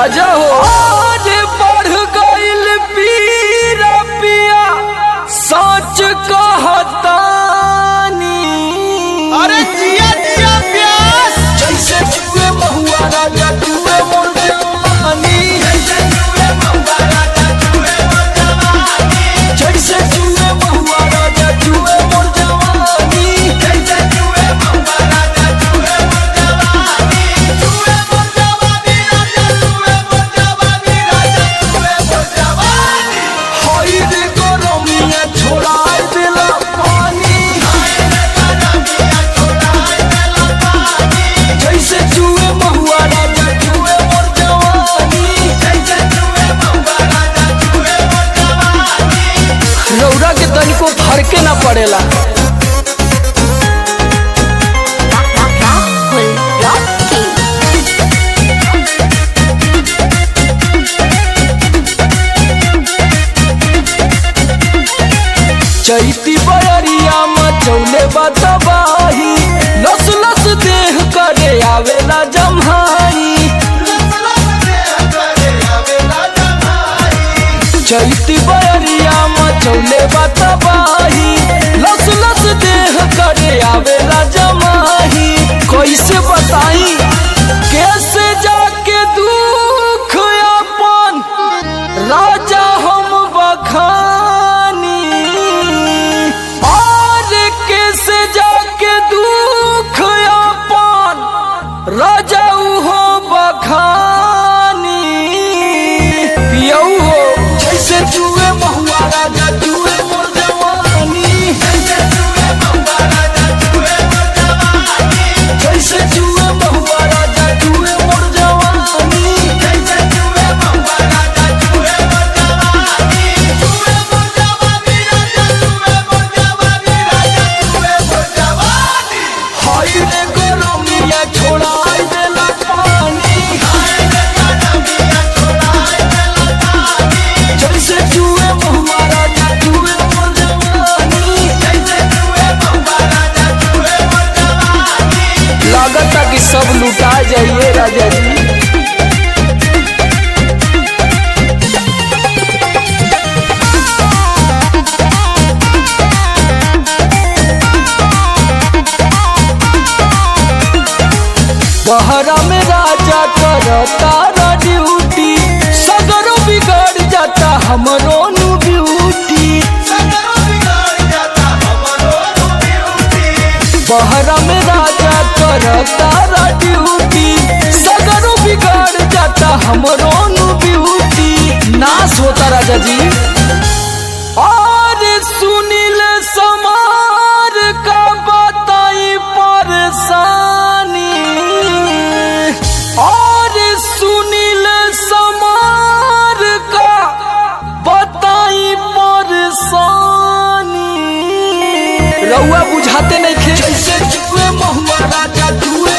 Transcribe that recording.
राजा हो। आज बढ़ गइल पीरा पिया सच कहतानी। अरे जिया जिया प्यास जैसे जुए महुआ राजा जुए मोर जवानी। जैसे जुए महुआ राजा जुए मोर जवानी। जैसे जुए महुआ राजा जुए मोर जवानी। जैसे जुए महुआ राजा जुए मोर जवानी। जुए मोर जवानी राजा जुए मोर जवानी राजा जुए मोर जवानी। होई रे गरमिया छोड़ाई देला पानी। हाय रे गरमिया छोड़ाई देला पानी। जैसे जुए महुआ राजा जुए मोर जवानी। जैसे जुए महुआ राजा जुए मोर जवानी। रौरा के तनिको फरके ना पड़ेला। चैती बयरिया मचौले बतबाही। लस लस देह करे आवेला जम्हाई। चैती बयरिया मचौले बतबाही। लस लस देह करे आवेला जमाही। कैसे बताई कैसे जाके दुख अपन राजा हम बखानी। और कैसे जाके दुख अपन राजा हो बखानी। पियऊ हो जैसे जुए महुआ राजा जुए मोर जवानी। जैसे जुए महुआ राजा जुए मोर जवानी। जैसे जुए महुआ राजा जुए मोर जवानी। जैसे जुए महुआ राजा जुए मोर जवानी। जुए मोर जवानी राजा जुए मोर जवानी राजा जुए मोर जवानी। हाय रे गरमिया छोड़ाई देला पानी। हाय रे गरमिया छोड़ाई देला पानी। जैसे जुए महुआ राजा जुए मोर जवानी। जैसे जुए महुआ राजा जुए मोर जवानी। लागता कि सब लुटा जाइए राजा जी। बहरा में राजा करता ड्यूटी। सगरो बिगड़ जाता हमरो नु ब्यूटी। बहरा में राजा करता ड्यूटी। सगरो बिगड़ जाता हमरो नु ब्यूटी। नाश होता राजा जी। और सुनील समार का बताई परेशानी। और सुनील समार का बताई परेशानी। रउआ बुझाते नहीं थे। जैसे जुए महुआ राजा जुए